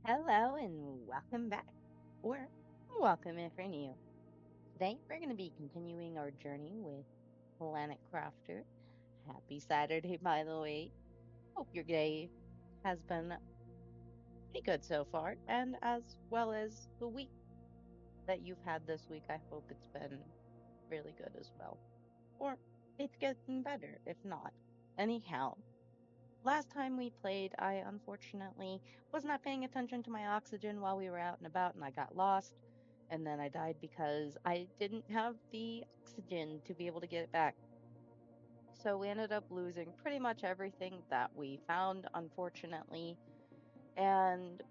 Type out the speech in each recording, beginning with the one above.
Hello and welcome back, or welcome if you're new. Today we're going to be continuing our journey with Planet Crafter. Happy Saturday, by the way. Hope your day has been pretty good so far, and as well as the week that you've had this week, I hope it's been really good as well. Or it's getting better if not. Anyhow, last time we played, I unfortunately was not paying attention to my oxygen while we were out and about, and I got lost. And then I died because I didn't have the oxygen to be able to get it back. So we ended up losing pretty much everything that we found, unfortunately. And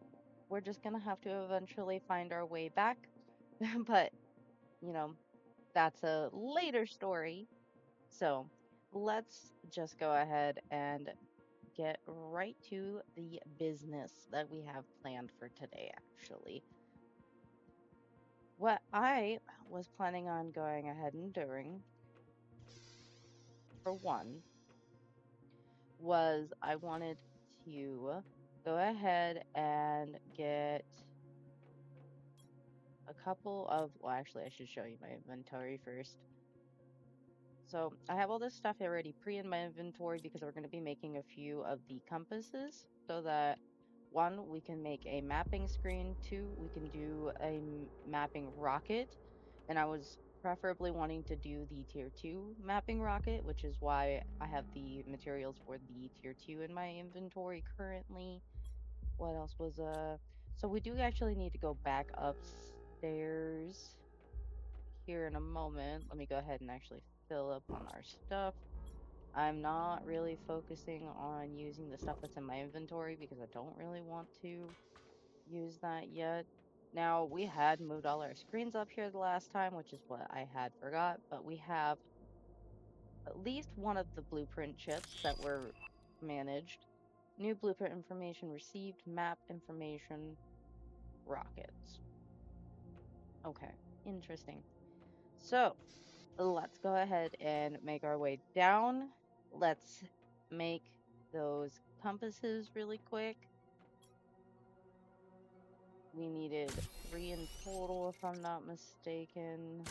we're just going to have to eventually find our way back. But, you know, that's a later story. So let's just go ahead and get right to the business that we have planned for today, actually. What I was planning on going ahead and doing, for one, was I wanted to go ahead and get a couple of, well, actually, I should show you my inventory first. So I have all this stuff already pre in my inventory because we're going to be making a few of the compasses so that one, we can make a mapping screen. Two, we can do a mapping rocket. And I was preferably wanting to do the tier 2 mapping rocket, which is why I have the materials for the tier 2 in my inventory currently. What else was so we do actually need to go back upstairs here in a moment. Let me go ahead and actually fill up on our stuff. I'm not really focusing on using the stuff that's in my inventory because I don't really want to use that yet. Now, we had moved all our screens up here the last time, which is what I had forgot, but we have at least one of the blueprint chips that were managed. New blueprint information received, map information, rockets. Okay, interesting. So, let's go ahead and make our way down. Let's make those compasses really quick. We needed 3 in total, if I'm not mistaken.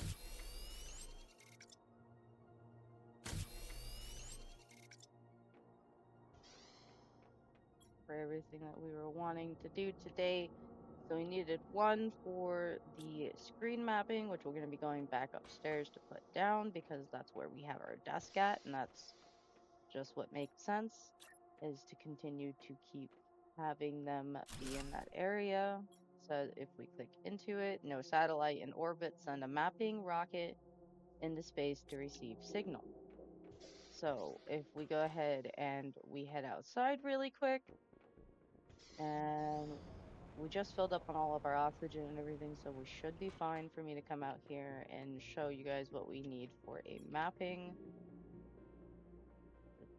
For everything that we were wanting to do today. So we needed one for the screen mapping, which we're going to be going back upstairs to put down because that's where we have our desk at, and that's just what makes sense, is to continue to keep having them be in that area. So if we click into it, no satellite in orbit, send a mapping rocket into space to receive signal. So if we go ahead and we head outside really quick, and we just filled up on all of our oxygen and everything, so we should be fine for me to come out here and show you guys what we need for a mapping.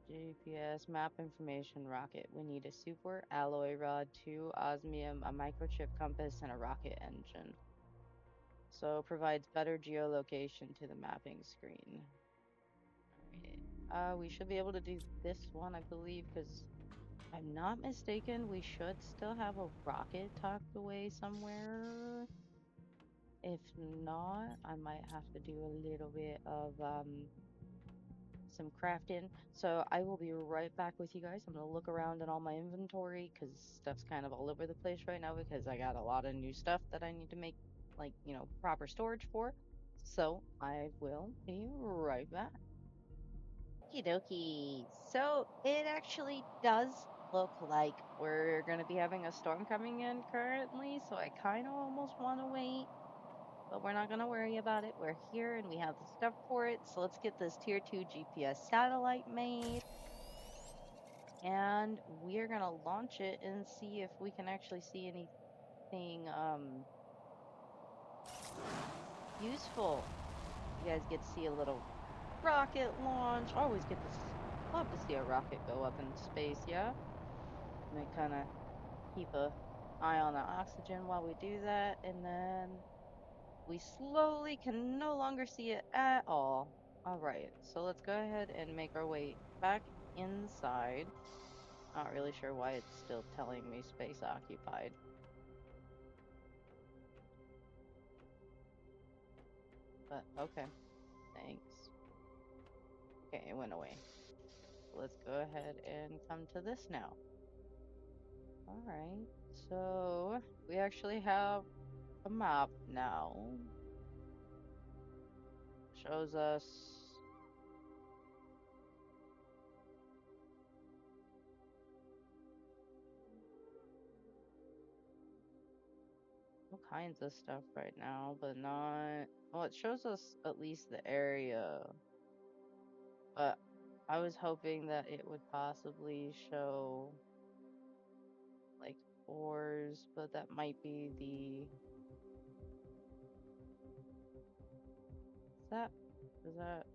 GPS map information rocket. We need a super alloy rod, 2 osmium, a microchip compass, and a rocket engine. So provides better geolocation to the mapping screen. Alright. We should be able to do this one, I believe, because if I'm not mistaken, we should still have a rocket tucked away somewhere. If not, I might have to do a little bit of some crafting. So I will be right back with you guys. I'm gonna look around in all my inventory because stuff's kind of all over the place right now because I got a lot of new stuff that I need to make, like, proper storage for. So I will be right back. Okie dokie. So it actually does look like we're gonna be having a storm coming in currently, so I kind of almost want to wait, but we're not going to worry about it. We're here and we have the stuff for it. So let's get this tier 2 GPS satellite made. And we're going to launch it and see if we can actually see anything useful. You guys get to see a little rocket launch. Always get to love to see a rocket go up in space, yeah? And then kind of keep a eye on the oxygen while we do that, and then we slowly can no longer see it at all. All right, so let's go ahead and make our way back inside. Not really sure why it's still telling me space occupied. But okay, thanks. Okay, it went away. Let's go ahead and come to this now. All right, so we actually have a map now. Shows us all kinds of stuff right now, but not. Well, it shows us at least the area, but I was hoping that it would possibly show like ores, but that might be the. Is that? Is that?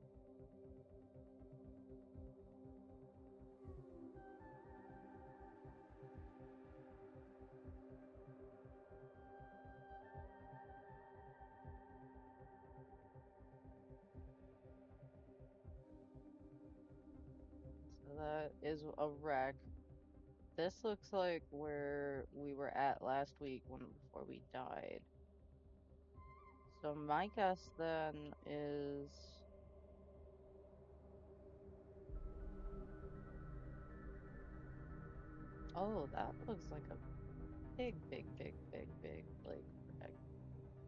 So that is a wreck. This looks like where we were at last week when before we died. So my guess then is, oh, that looks like a big, like wreck.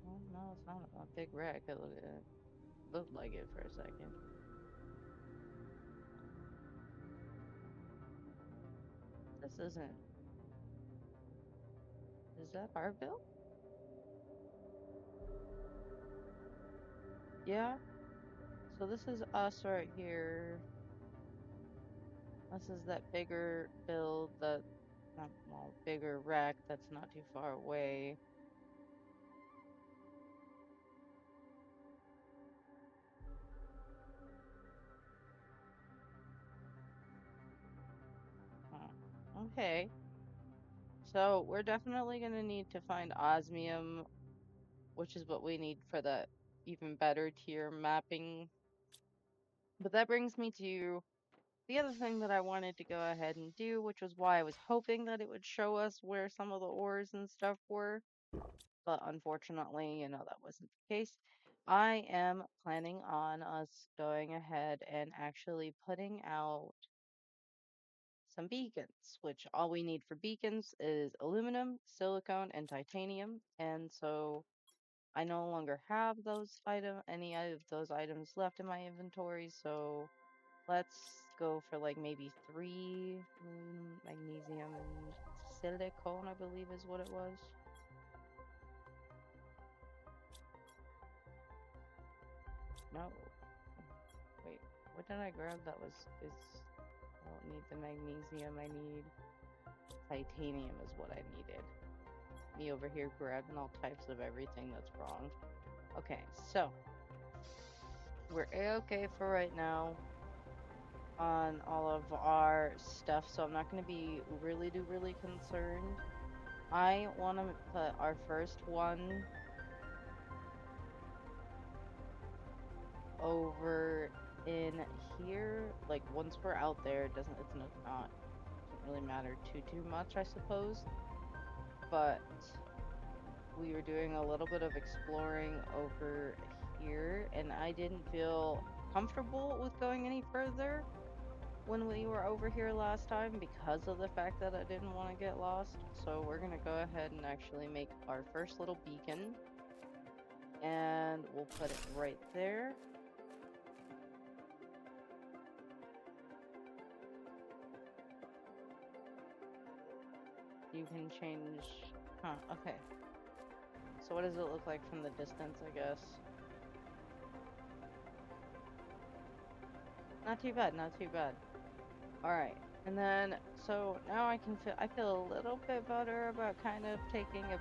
Well, no, it's not a big wreck. It looked like it for a second. This isn't. Is that our bill? Yeah. So this is us right here. This is that bigger build that, well, bigger wreck that's not too far away. Huh. Okay. So we're definitely going to need to find osmium, which is what we need for the even better tier mapping. But that brings me to the other thing that I wanted to go ahead and do, which was why I was hoping that it would show us where some of the ores and stuff were. But unfortunately, that wasn't the case. I am planning on us going ahead and actually putting out some beacons, which all we need for beacons is aluminum, silicone, and titanium. And so I no longer have any of those items left in my inventory. So let's go for like maybe three aluminum, magnesium, and silicone, I believe is what it was. No, wait, what did I grab that I don't need the magnesium, I need titanium is what I needed. Me over here grabbing all types of everything that's wrong. Okay, so we're a-okay for right now on all of our stuff, so I'm not going to be really concerned. I want to put our first one over in here. Like once we're out there, doesn't really matter too much, I suppose. But we were doing a little bit of exploring over here, and I didn't feel comfortable with going any further when we were over here last time because of the fact that I didn't want to get lost. So we're gonna go ahead and actually make our first little beacon, and we'll put it right there. You can change, huh, okay. So what does it look like from the distance, I guess? Not too bad, not too bad. All right. And then, so now I feel a little bit better about kind of taking a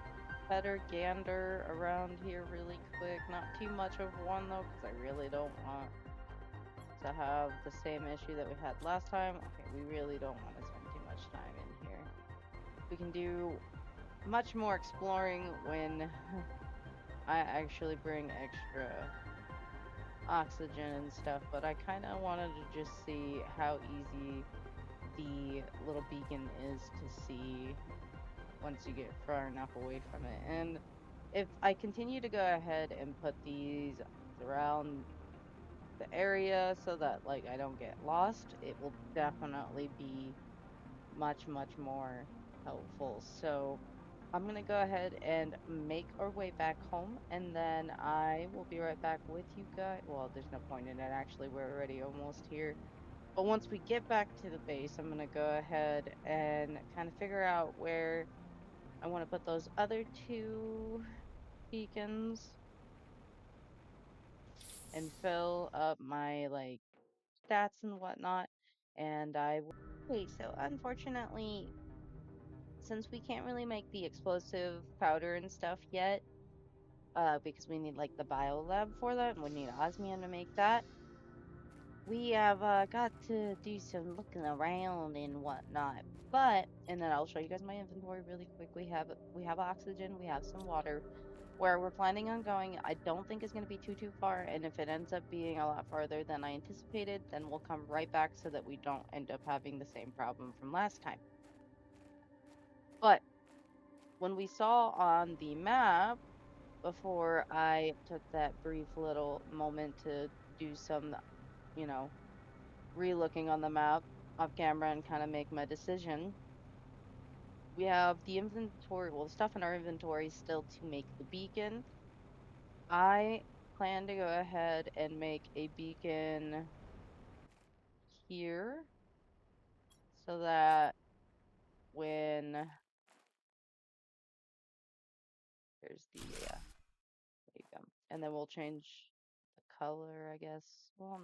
better gander around here really quick. Not too much of one though, because I really don't want to have the same issue that we had last time. Okay, we really don't want to spend too much time in here. We can do much more exploring when I actually bring extra oxygen and stuff, but I kind of wanted to just see how easy the little beacon is to see once you get far enough away from it. And if I continue to go ahead and put these around the area so that like I don't get lost, it will definitely be much, much more helpful. So I'm gonna go ahead and make our way back home, and then I will be right back with you guys. Well, there's no point in it actually. We're already almost here. But once we get back to the base, I'm gonna go ahead and kind of figure out where I want to put those other two beacons and fill up my like stats and whatnot. And I will. Okay, so unfortunately, since we can't really make the explosive powder and stuff yet, because we need like the biolab for that, and we need osmium to make that. We have got to do some looking around and whatnot. But and then I'll show you guys my inventory really quick. We have oxygen, we have some water. Where we're planning on going, I don't think it's going to be too far. And if it ends up being a lot farther than I anticipated, then we'll come right back so that we don't end up having the same problem from last time. But when we saw on the map before I took that brief little moment to do some, you know, re-looking on the map off camera and kind of make my decision. We have the inventory, well, the stuff in our inventory still to make the beacon. I plan to go ahead and make a beacon here so that when there's the, yeah, there you go. And then we'll change the color, I guess. Well,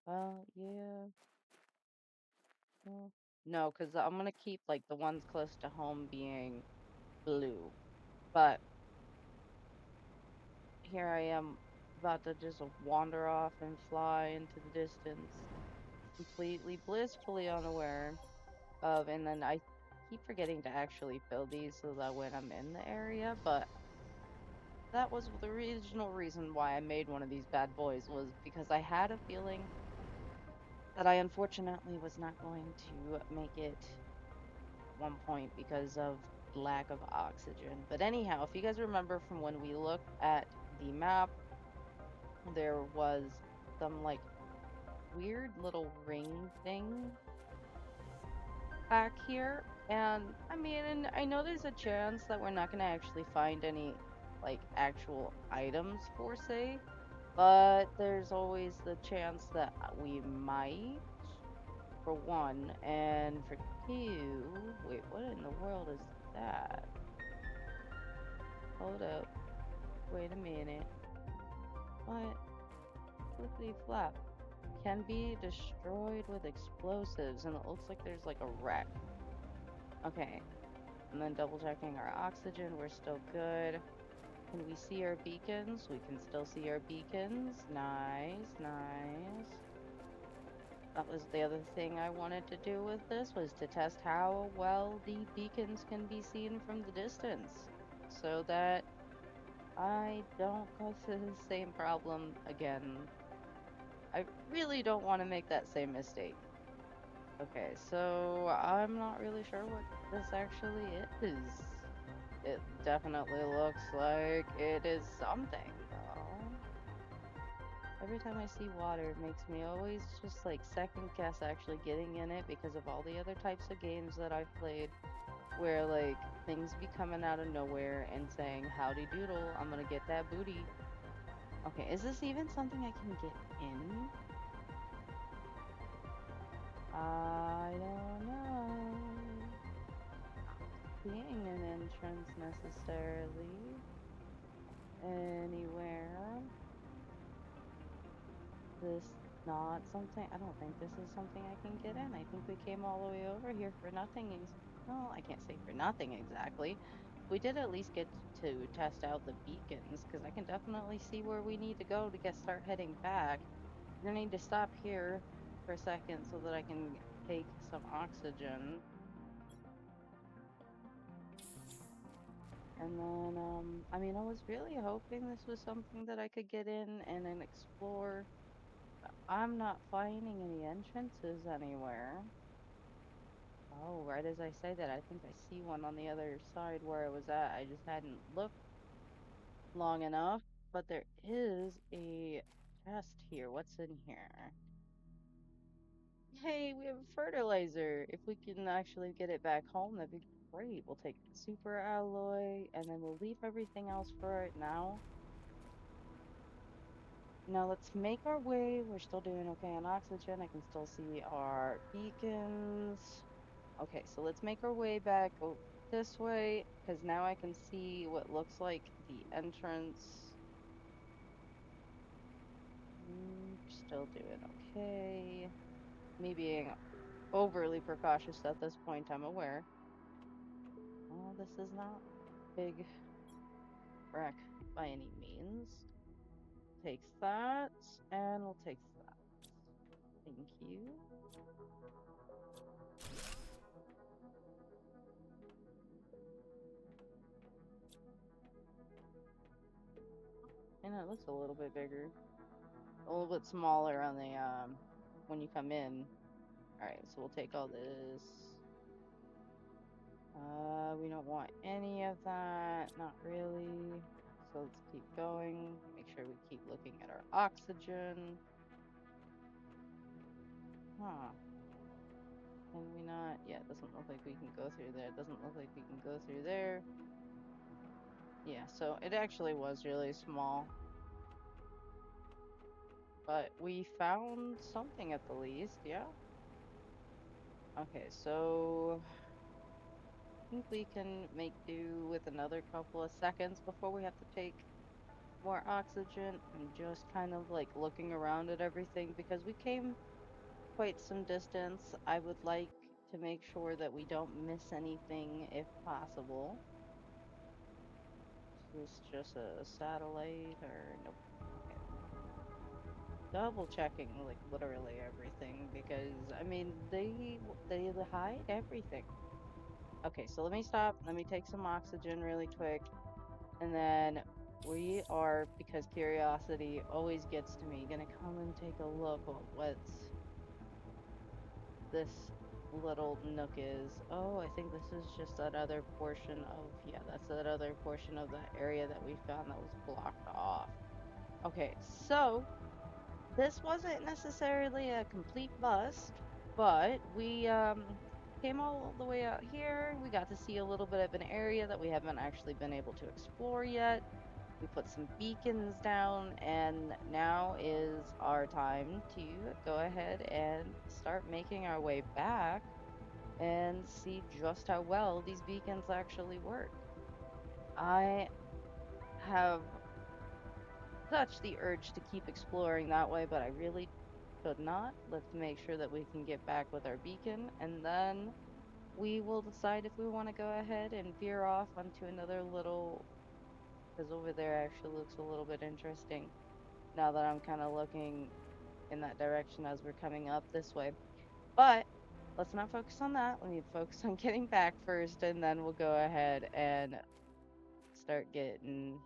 no, yeah. Well, no, because I'm gonna keep like the ones close to home being blue. But here I am about to just wander off and fly into the distance, completely blissfully unaware of, and then I keep forgetting to actually fill these so that when I'm in the area, but that was the original reason why I made one of these bad boys was because I had a feeling that I unfortunately was not going to make it at one point because of lack of oxygen. But anyhow, if you guys remember from when we looked at the map, there was some like weird little ring thing back here. And I mean, and I know there's a chance that we're not going to actually find any like actual items for say, but there's always the chance that we might, for one, and for two, wait, what in the world is that? Hold up, wait a minute. What? Flippity flap. Can be destroyed with explosives, and it looks like there's like a wreck. Okay, and then double checking our oxygen, we're still good. Can we see our beacons? We can still see our beacons. Nice, nice. That was the other thing I wanted to do with this, was to test how well the beacons can be seen from the distance, so that I don't go through the same problem again. I really don't want to make that same mistake. Okay, so I'm not really sure what this actually is. It definitely looks like it is something, though. Every time I see water, it makes me always just like second guess actually getting in it because of all the other types of games that I've played where like things be coming out of nowhere and saying, "Howdy doodle, I'm gonna get that booty." Okay, is this even something I can get in? I don't know. Seeing an entrance necessarily anywhere. This not something, I don't think this is something I can get in. I think we came all the way over here for nothing. Well, I can't say for nothing exactly. We did at least get to test out the beacons because I can definitely see where we need to go to start heading back. I need to stop here for a second so that I can take some oxygen. And then, I mean, I was really hoping this was something that I could get in and then explore. I'm not finding any entrances anywhere. Oh, right as I say that, I think I see one on the other side where I was at. I just hadn't looked long enough. But there is a chest here. What's in here? Hey, we have a fertilizer. If we can actually get it back home, that'd be great. We'll take the super alloy and then we'll leave everything else for right now. Now let's make our way. We're still doing okay on oxygen. I can still see our beacons. Okay, so let's make our way back this way because now I can see what looks like the entrance. Still doing okay. Me being overly precautious at this point, I'm aware. Oh, this is not big wreck by any means. Takes that, and we'll take that. Thank you. And it looks a little bit bigger. A little bit smaller on the when you come in. Alright, so we'll take all this. We don't want any of that. Not really. So let's keep going. Make sure we keep looking at our oxygen. Huh. Can we not? Yeah, it doesn't look like we can go through there. It doesn't look like we can go through there. Yeah, so it actually was really small. But we found something at the least, yeah? Okay, so I think we can make do with another couple of seconds before we have to take more oxygen. I'm just kind of like looking around at everything because we came quite some distance. I would like to make sure that we don't miss anything if possible. Is this just a satellite or nope? Okay. Double checking like literally everything because I mean they hide everything. Okay, so let me stop. Let me take some oxygen really quick. And then we are, because curiosity always gets to me, gonna come and take a look at what this little nook is. Oh, I think this is just that other portion of, yeah, that's that other portion of the area that we found that was blocked off. Okay, so this wasn't necessarily a complete bust, but we came all the way out here. We got to see a little bit of an area that we haven't actually been able to explore yet. We put some beacons down, and now is our time to go ahead and start making our way back and see just how well these beacons actually work. I have such the urge to keep exploring that way, but I really should not. Let's make sure that we can get back with our beacon, and then we will decide if we want to go ahead and veer off onto another little, because over there actually looks a little bit interesting now that I'm kind of looking in that direction as we're coming up this way. But let's not focus on that. We need to focus on getting back first, and then we'll go ahead and start getting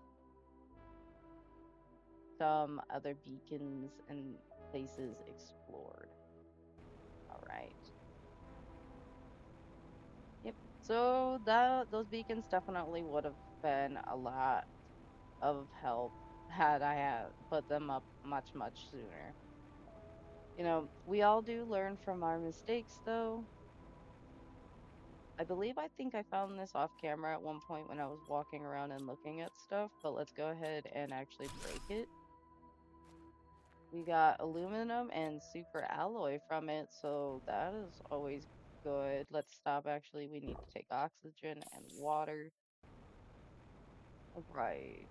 some other beacons and places explored. All right. Yep. So that those beacons definitely would have been a lot of help had I had put them up much sooner. We all do learn from our mistakes though. I think I found this off camera at one point when I was walking around and looking at stuff, but let's go ahead and actually break it. We got aluminum and super alloy from it, so that is always good. Let's stop. Actually, we need to take oxygen and water. Right.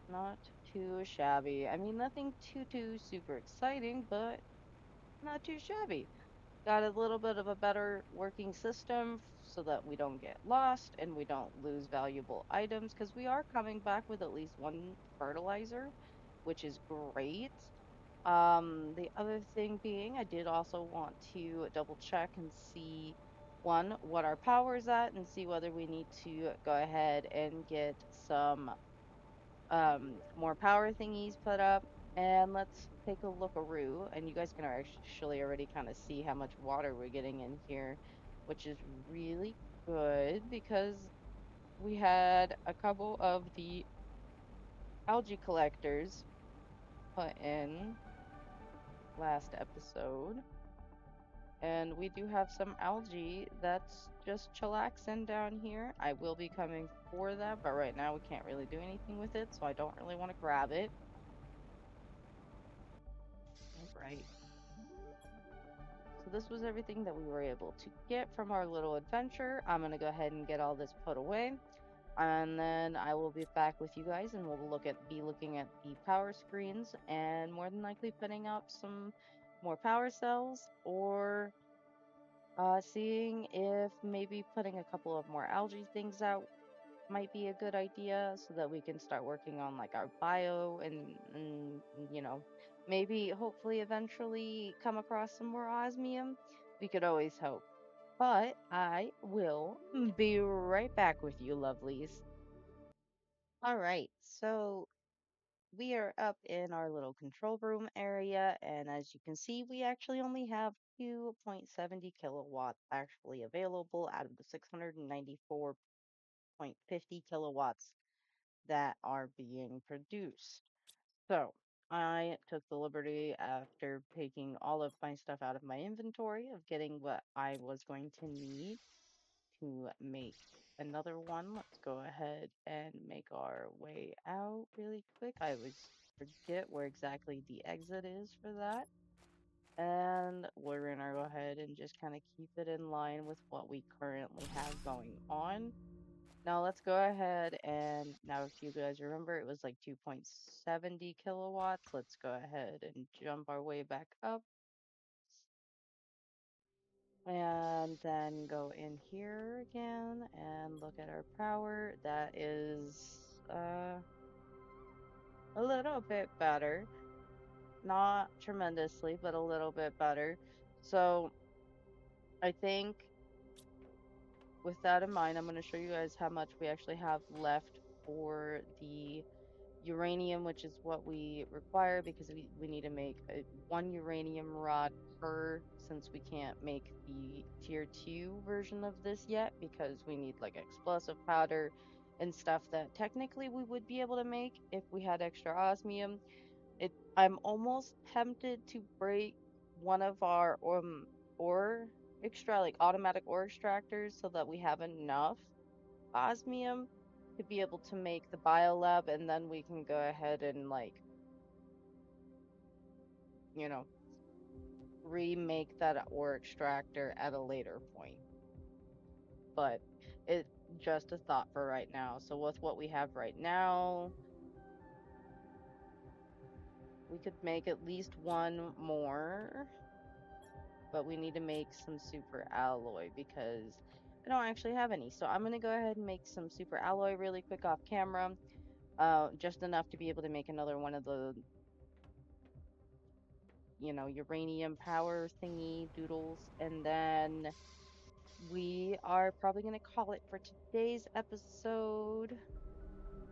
Not too shabby. I mean, nothing too super exciting, but not too shabby. Got a little bit of a better working system so that we don't get lost and we don't lose valuable items because we are coming back with at least one fertilizer, which is great. The other thing being, I did also want to double check and see one, what our power is at and see whether we need to go ahead and get some more power thingies put up. And let's take a lookaroo, and you guys can actually already kind of see how much water we're getting in here, which is really good because we had a couple of the algae collectors put in last episode. And we do have some algae that's just chillaxing down here. I will be coming for that, but right now we can't really do anything with it, so I don't really want to grab it. All right. So this was everything that we were able to get from our little adventure. I'm gonna go ahead and get all this put away, and then I will be back with you guys, and we'll be looking at the power screens, and more than likely putting up some more power cells, or seeing if maybe putting a couple of more algae things out might be a good idea so that we can start working on like our bio and maybe hopefully eventually come across some more osmium. We could always hope. But I will be right back with you, lovelies. All right, so we are up in our little control room area, and as you can see, we actually only have 2.70 kilowatts actually available out of the 694.50 kilowatts that are being produced. So I took the liberty after taking all of my stuff out of my inventory of getting what I was going to need to make another one. Let's go ahead and make our way out really quick. I always forget where exactly the exit is for that. And we're gonna go ahead and just kind of keep it in line with what we currently have going on. Now let's go ahead and now if you guys remember it was like 2.70 kilowatts. Let's go ahead and jump our way back up and then go in here again and look at our power. That is uh, a little bit better. Not tremendously, but a little bit better. So I think with that in mind, I'm going to show you guys how much we actually have left for the uranium, which is what we require because we need to make one uranium rod per, since we can't make the tier 2 version of this yet because we need like explosive powder and stuff that technically we would be able to make if we had extra osmium. I'm almost tempted to break one of our ore like automatic ore extractors so that we have enough osmium to be able to make the biolab, and then we can go ahead and like, you know, remake that ore extractor at a later point. But it's just a thought for right now. So with what we have right now, we could make at least one more, but we need to make some super alloy because I don't actually have any. So I'm going to go ahead and make some super alloy really quick off camera. Just enough to be able to make another one of the uranium power thingy doodles. And then we are probably going to call it for today's episode,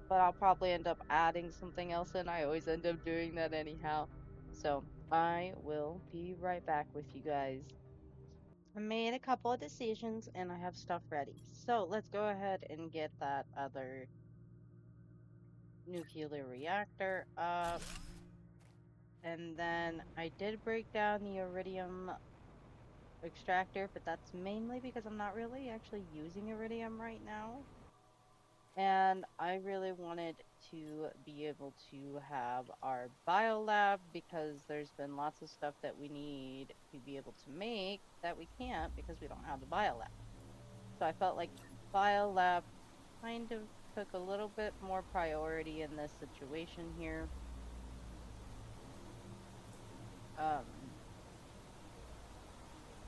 but I'll probably end up adding something else in. I always end up doing that anyhow. So I will be right back with you guys. I made a couple of decisions and I have stuff ready. So let's go ahead and get that other nuclear reactor up. And then I did break down the iridium extractor, but that's mainly because I'm not really actually using iridium right now. And I really wanted to be able to have our biolab because there's been lots of stuff that we need to be able to make that we can't because we don't have the biolab. So I felt like biolab kind of took a little bit more priority in this situation here. Um,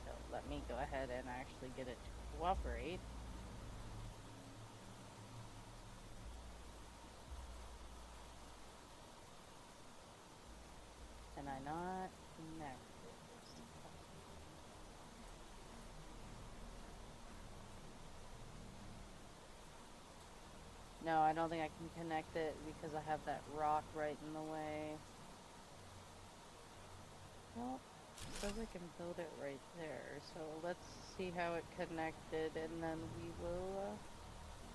so let me go ahead and actually get it to cooperate. Can I not connect this? No, I don't think I can connect it because I have that rock right in the way. Well, it says I can build it right there. So let's see how it connected and then we will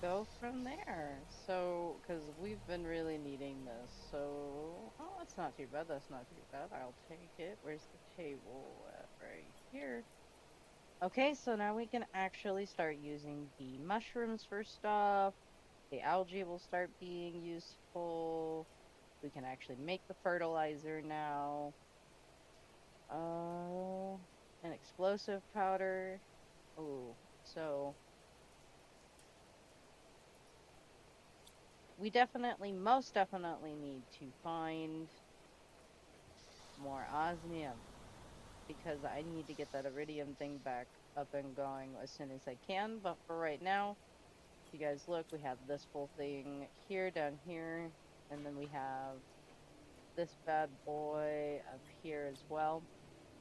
go from there. So, because we've been really needing this. So, oh, that's not too bad. That's not too bad. I'll take it. Where's the table? Right here. Okay, so now we can actually start using the mushrooms for stuff. The algae will start being useful. We can actually make the fertilizer now. Uh, an explosive powder. Oh, so we definitely, most definitely need to find more osmium because I need to get that iridium thing back up and going as soon as I can. But for right now, if you guys look, we have this full thing here, down here, and then we have this bad boy up here as well.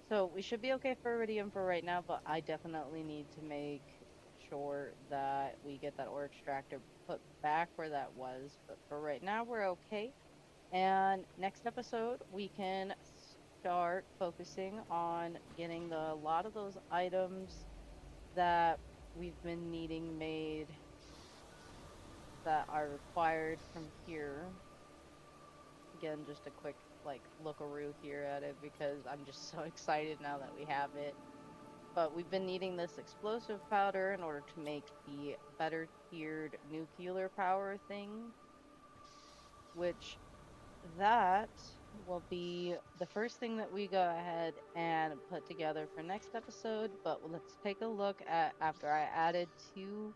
So we should be okay for iridium for right now, but I definitely need to make sure that we get that ore extractor put back where that was. But for right now, we're okay. And next episode, we can start focusing on getting a lot of those items that we've been needing made that are required from here. Again, just a quick like lookaroo here at it because I'm just so excited now that we have it. But we've been needing this explosive powder in order to make the better tiered nuclear power thing, which that will be the first thing that we go ahead and put together for next episode. But let's take a look at after I added two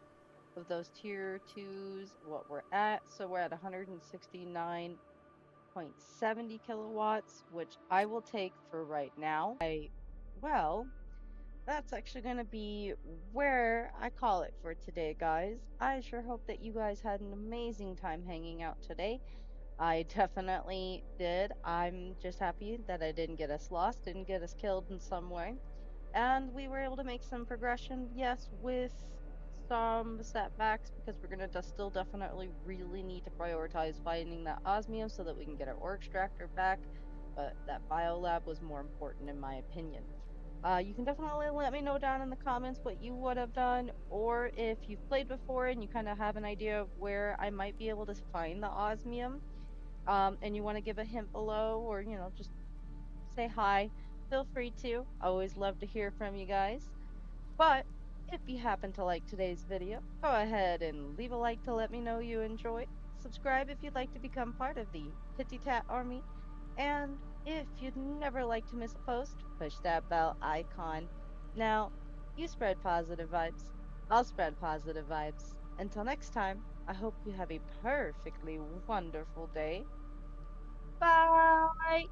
of those tier twos, what we're at. So we're at 169.70 kilowatts, which I will take for right now. Well, that's actually going to be where I call it for today, guys. I sure hope that you guys had an amazing time hanging out today. I definitely did. I'm just happy that I didn't get us lost, didn't get us killed in some way. And we were able to make some progression, yes, with some setbacks because we're going to just still definitely really need to prioritize finding that osmium so that we can get our ore extractor back. But that biolab was more important in my opinion. You can definitely let me know down in the comments what you would have done, or if you've played before and you kind of have an idea of where I might be able to find the osmium, and you want to give a hint below, or just say hi. Feel free to. Always love to hear from you guys. But if you happen to like today's video, go ahead and leave a like to let me know you enjoyed. Subscribe if you'd like to become part of the Titty Tat Army. And if you'd never like to miss a post, push that bell icon. Now, you spread positive vibes. I'll spread positive vibes. Until next time, I hope you have a perfectly wonderful day. Bye!